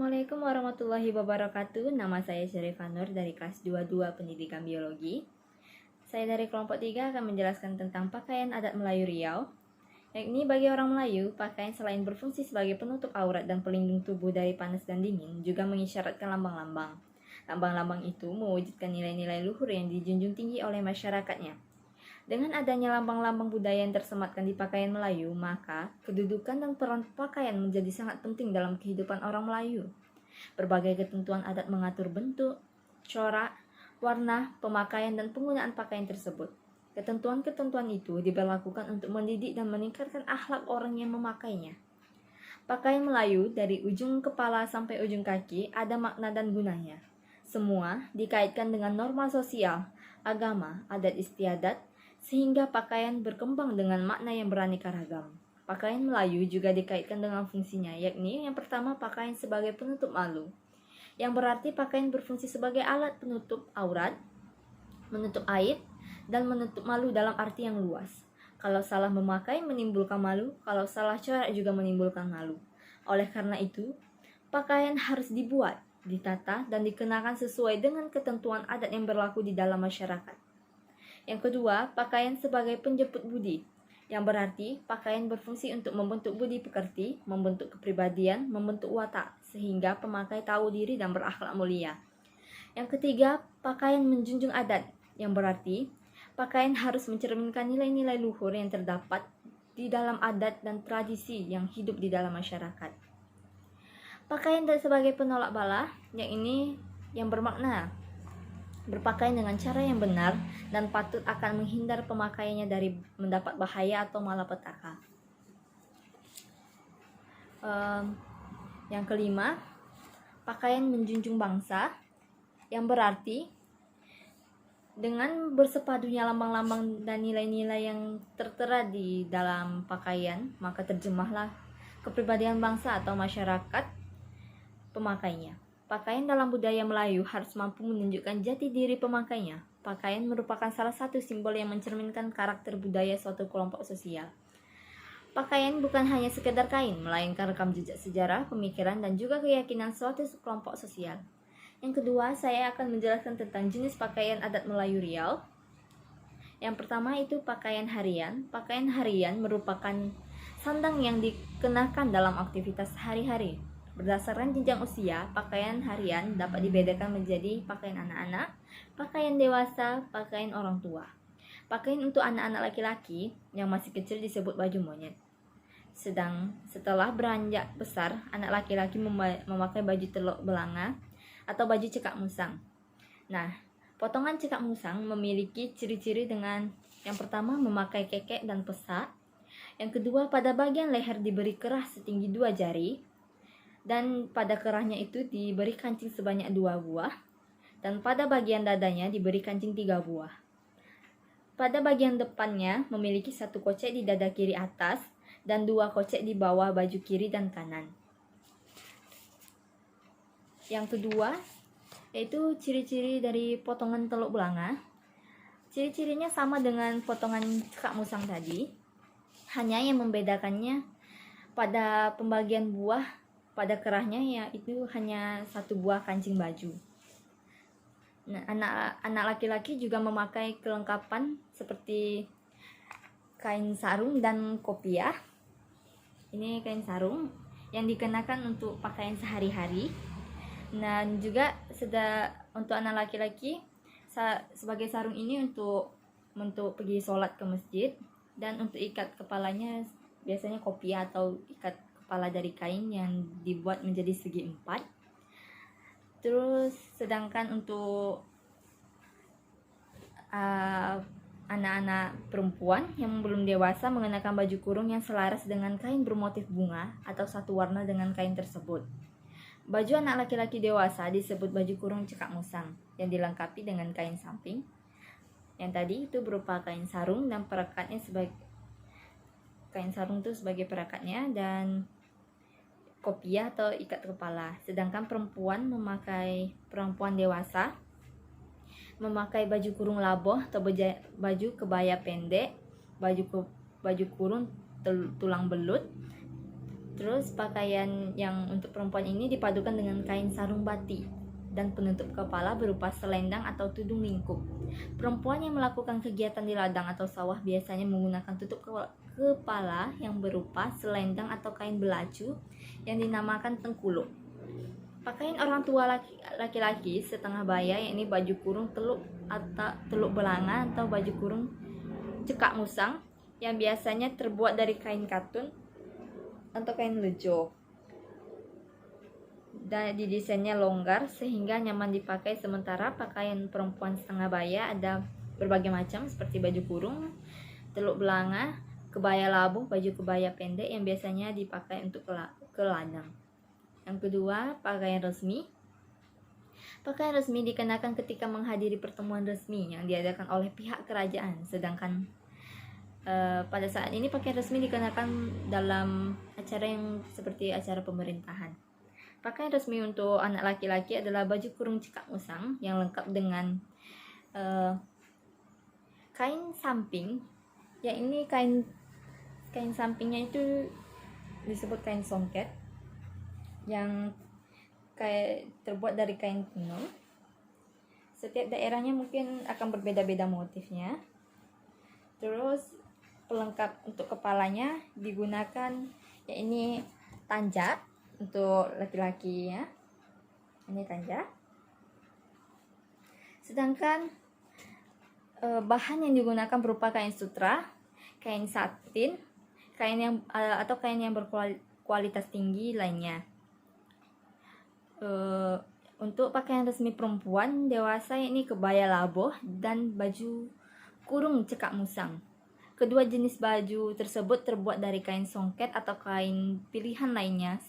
Assalamualaikum warahmatullahi wabarakatuh. Nama saya Syarifah Nur dari kelas 22 Pendidikan Biologi. Saya dari kelompok 3 akan menjelaskan tentang pakaian adat Melayu Riau. Yakni bagi orang Melayu, pakaian selain berfungsi sebagai penutup aurat dan pelindung tubuh dari panas dan dingin, juga mengisyaratkan lambang-lambang. Lambang-lambang itu mewujudkan nilai-nilai luhur yang dijunjung tinggi oleh masyarakatnya. Dengan adanya lambang-lambang budaya yang tersematkan di pakaian Melayu, maka kedudukan dan peran pakaian menjadi sangat penting dalam kehidupan orang Melayu. Berbagai ketentuan adat mengatur bentuk, corak, warna, pemakaian, dan penggunaan pakaian tersebut. Ketentuan-ketentuan itu diberlakukan untuk mendidik dan meningkatkan akhlak orang yang memakainya. Pakaian Melayu dari ujung kepala sampai ujung kaki ada makna dan gunanya. Semua dikaitkan dengan norma sosial, agama, adat istiadat, sehingga pakaian berkembang dengan makna yang beraneka ragam. Pakaian Melayu juga dikaitkan dengan fungsinya, yakni yang pertama pakaian sebagai penutup malu, yang berarti pakaian berfungsi sebagai alat penutup aurat, menutup aib, dan menutup malu dalam arti yang luas. Kalau salah memakai menimbulkan malu, kalau salah corak juga menimbulkan malu. Oleh karena itu, pakaian harus dibuat, ditata, dan dikenakan sesuai dengan ketentuan adat yang berlaku di dalam masyarakat. Yang kedua, pakaian sebagai penjemput budi, yang berarti pakaian berfungsi untuk membentuk budi pekerti, membentuk kepribadian, membentuk watak, sehingga pemakai tahu diri dan berakhlak mulia. Yang ketiga, pakaian menjunjung adat, yang berarti pakaian harus mencerminkan nilai-nilai luhur yang terdapat di dalam adat dan tradisi yang hidup di dalam masyarakat. Pakaian sebagai penolak bala, yang ini yang bermakna berpakaian dengan cara yang benar dan patut akan menghindar pemakaiannya dari mendapat bahaya atau malapetaka. Yang kelima, pakaian menjunjung bangsa, yang berarti dengan bersepadunya lambang-lambang dan nilai-nilai yang tertera di dalam pakaian, maka terjemahlah kepribadian bangsa atau masyarakat pemakainya. Pakaian dalam budaya Melayu harus mampu menunjukkan jati diri pemakainya. Pakaian merupakan salah satu simbol yang mencerminkan karakter budaya suatu kelompok sosial. Pakaian bukan hanya sekedar kain, melainkan rekam jejak sejarah, pemikiran, dan juga keyakinan suatu kelompok sosial. Yang kedua, saya akan menjelaskan tentang jenis pakaian adat Melayu Riau. Yang pertama itu pakaian harian. Pakaian harian merupakan sandang yang dikenakan dalam aktivitas sehari-hari. Berdasarkan jenjang usia, pakaian harian dapat dibedakan menjadi pakaian anak-anak, pakaian dewasa, pakaian orang tua. Pakaian untuk anak-anak laki-laki yang masih kecil disebut baju monyet. Sedang setelah beranjak besar, anak laki-laki memakai baju teluk belanga atau baju cekak musang. Nah, potongan cekak musang memiliki ciri-ciri dengan yang pertama memakai kekek dan pesak. Yang kedua, pada bagian leher diberi kerah setinggi 2 jari. Dan pada kerahnya itu diberi kancing sebanyak 2 buah. Dan pada bagian dadanya diberi kancing 3 buah. Pada bagian depannya memiliki 1 kocek di dada kiri atas dan 2 kocek di bawah baju kiri dan kanan. Yang kedua, yaitu ciri-ciri dari potongan teluk belanga. Ciri-cirinya sama dengan potongan cekak musang tadi. Hanya yang membedakannya pada pembagian buah. Pada kerahnya yaitu hanya 1 buah kancing baju. Nah, anak laki-laki juga memakai kelengkapan seperti kain sarung dan kopiah. Ini kain sarung yang dikenakan untuk pakaian sehari-hari. Dan juga untuk anak laki-laki sebagai sarung ini untuk pergi sholat ke masjid, dan untuk ikat kepalanya biasanya kopiah atau ikat kepala dari kain yang dibuat menjadi segi 4. Terus sedangkan untuk anak-anak perempuan yang belum dewasa mengenakan baju kurung yang selaras dengan kain bermotif bunga atau satu warna dengan kain tersebut. Baju anak laki-laki dewasa disebut baju kurung cekak musang yang dilengkapi dengan kain samping. Yang tadi itu berupa kain sarung dan perekatnya sebagai kain sarung itu sebagai perekatnya dan kopiah atau ikat kepala. Sedangkan perempuan dewasa memakai baju kurung laboh atau baju kebaya pendek, baju kurung tulang belut, Terus pakaian yang untuk perempuan ini dipadukan dengan kain sarung batik dan penutup kepala berupa selendang atau tudung lingkup. Perempuan yang melakukan kegiatan di ladang atau sawah biasanya menggunakan tutup kepala yang berupa selendang atau kain belacu yang dinamakan tengkuluk. Pakaian orang tua laki-laki setengah baya, yakni baju kurung teluk atau teluk belanga atau baju kurung cekak musang, yang biasanya terbuat dari kain katun atau kain lejo. Dan didesainnya longgar sehingga nyaman dipakai. Sementara pakaian perempuan setengah baya ada berbagai macam seperti baju kurung, teluk belanga, kebaya labuh, baju kebaya pendek yang biasanya dipakai untuk ke ladang. Yang kedua, pakaian resmi. Pakaian resmi dikenakan ketika menghadiri pertemuan resmi yang diadakan oleh pihak kerajaan. Sedangkan pada saat ini pakaian resmi dikenakan dalam acara yang seperti acara pemerintahan. Pakaian resmi untuk anak laki-laki adalah baju kurung cekak musang yang lengkap dengan kain samping. Ya, ini kain sampingnya itu disebut kain songket yang kayak terbuat dari kain tenun. Setiap daerahnya mungkin akan berbeda-beda motifnya. Terus pelengkap untuk kepalanya digunakan, ya ini tanja untuk laki-laki ya. Ini tanja. Sedangkan bahan yang digunakan berupa kain sutra, kain satin, kain yang atau kain yang berkualitas tinggi lainnya. Untuk pakaian resmi perempuan dewasa ini kebaya labuh dan baju kurung cekak musang. Kedua jenis baju tersebut terbuat dari kain songket atau kain pilihan lainnya,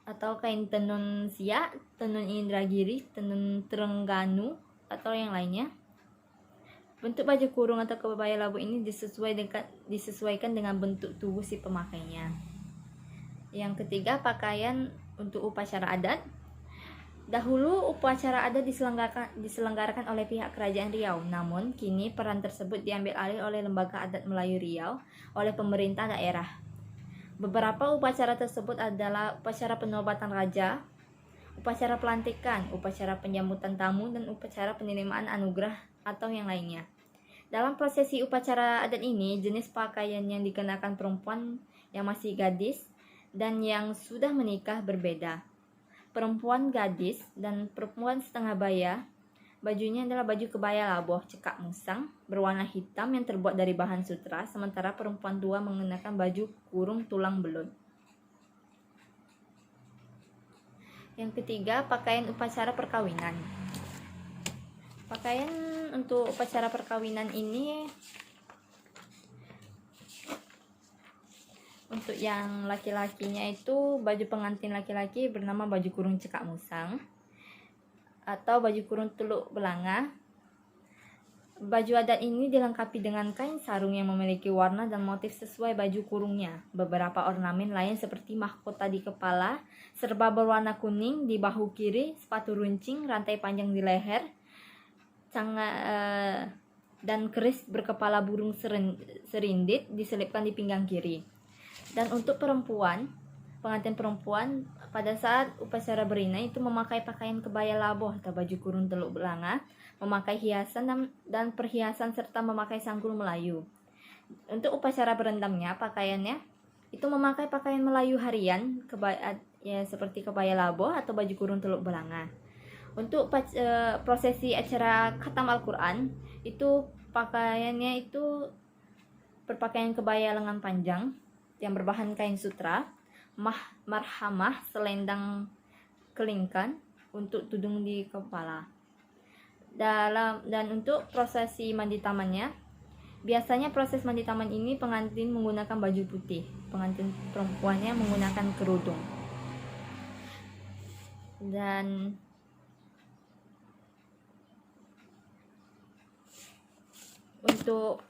atau kain tenun siak, tenun indragiri, tenun terengganu atau yang lainnya. Bentuk baju kurung atau kebaya labuh ini disesuaikan dengan bentuk tubuh si pemakainya. Yang ketiga, pakaian untuk upacara adat. Dahulu upacara adat diselenggarakan oleh pihak kerajaan Riau, namun kini peran tersebut diambil alih oleh Lembaga Adat Melayu Riau oleh pemerintah daerah. Beberapa upacara tersebut adalah upacara penobatan raja, upacara pelantikan, upacara penyambutan tamu, dan upacara penerimaan anugerah atau yang lainnya. Dalam prosesi upacara adat ini, jenis pakaian yang dikenakan perempuan yang masih gadis dan yang sudah menikah berbeda. Perempuan gadis dan perempuan setengah baya, bajunya adalah baju kebaya labuh cekak musang berwarna hitam yang terbuat dari bahan sutra, sementara perempuan tua mengenakan baju kurung tulang belut. Yang ketiga, pakaian upacara perkawinan. Pakaian untuk upacara perkawinan ini untuk yang laki-lakinya itu baju pengantin laki-laki bernama baju kurung cekak musang atau baju kurung teluk belanga. Baju adat ini dilengkapi dengan kain sarung yang memiliki warna dan motif sesuai baju kurungnya. Beberapa ornamen lain seperti mahkota di kepala, serba berwarna kuning di bahu kiri, sepatu runcing, rantai panjang di leher, dan keris berkepala burung serindit diselipkan di pinggang kiri. Dan untuk perempuan, pengantin perempuan pada saat upacara berina itu memakai pakaian kebaya labuh atau baju kurung teluk belanga, memakai hiasan dan perhiasan serta memakai sanggul Melayu. Untuk upacara berendamnya, pakaiannya itu memakai pakaian Melayu harian, seperti kebaya labuh atau baju kurung teluk belanga. Untuk prosesi acara khatam Al-Quran, itu pakaiannya itu berpakaian kebaya lengan panjang yang berbahan kain sutra, marhamah, selendang kelingkan untuk tudung di kepala. Dan untuk prosesi mandi tamannya, biasanya proses mandi taman ini pengantin menggunakan baju putih, pengantin perempuannya menggunakan kerudung. Dan untuk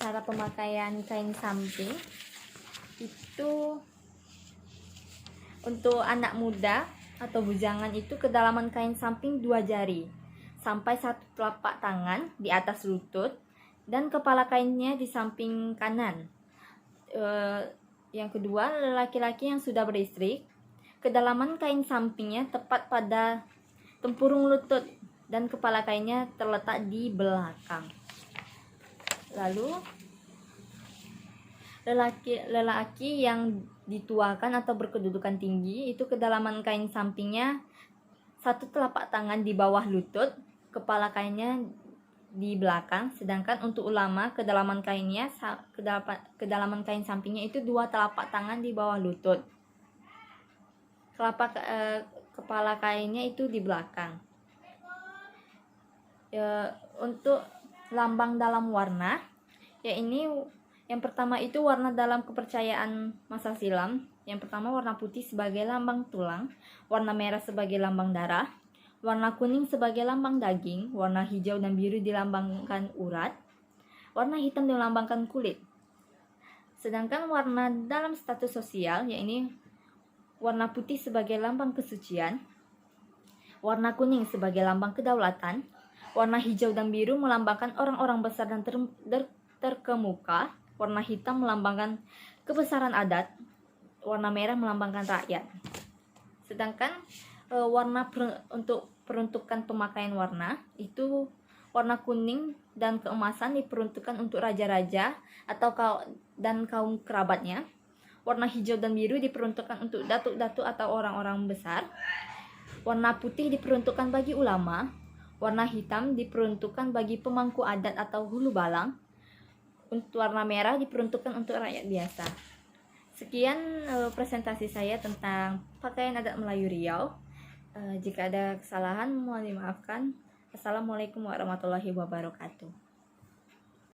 cara pemakaian kain samping itu untuk anak muda atau bujangan itu kedalaman kain samping 2 jari sampai 1 telapak tangan di atas lutut dan kepala kainnya di samping kanan. Yang kedua, laki-laki yang sudah beristri, kedalaman kain sampingnya tepat pada tempurung lutut dan kepala kainnya terletak di belakang. Lalu lelaki yang dituakan atau berkedudukan tinggi itu kedalaman kain sampingnya 1 telapak tangan di bawah lutut, kepala kainnya di belakang. Sedangkan untuk ulama kedalaman kain sampingnya itu 2 telapak tangan di bawah lutut, kepala kainnya itu di belakang. Untuk lambang dalam warna, yang pertama itu warna dalam kepercayaan masa silam. Yang pertama warna putih sebagai lambang tulang, warna merah sebagai lambang darah, warna kuning sebagai lambang daging, warna hijau dan biru dilambangkan urat, warna hitam dilambangkan kulit. Sedangkan warna dalam status sosial, yaitu warna putih sebagai lambang kesucian, warna kuning sebagai lambang kedaulatan, warna hijau dan biru melambangkan orang-orang besar dan terkemuka, warna hitam melambangkan kebesaran adat, warna merah melambangkan rakyat. Sedangkan untuk peruntukan pemakaian warna itu warna kuning dan keemasan diperuntukkan untuk raja-raja dan kaum kerabatnya. Warna hijau dan biru diperuntukkan untuk datuk-datuk atau orang-orang besar. Warna putih diperuntukkan bagi ulama. Warna hitam diperuntukkan bagi pemangku adat atau hulu balang. Untuk warna merah diperuntukkan untuk rakyat biasa. Sekian presentasi saya tentang pakaian adat Melayu Riau. Jika ada kesalahan mohon dimaafkan. Assalamualaikum warahmatullahi wabarakatuh.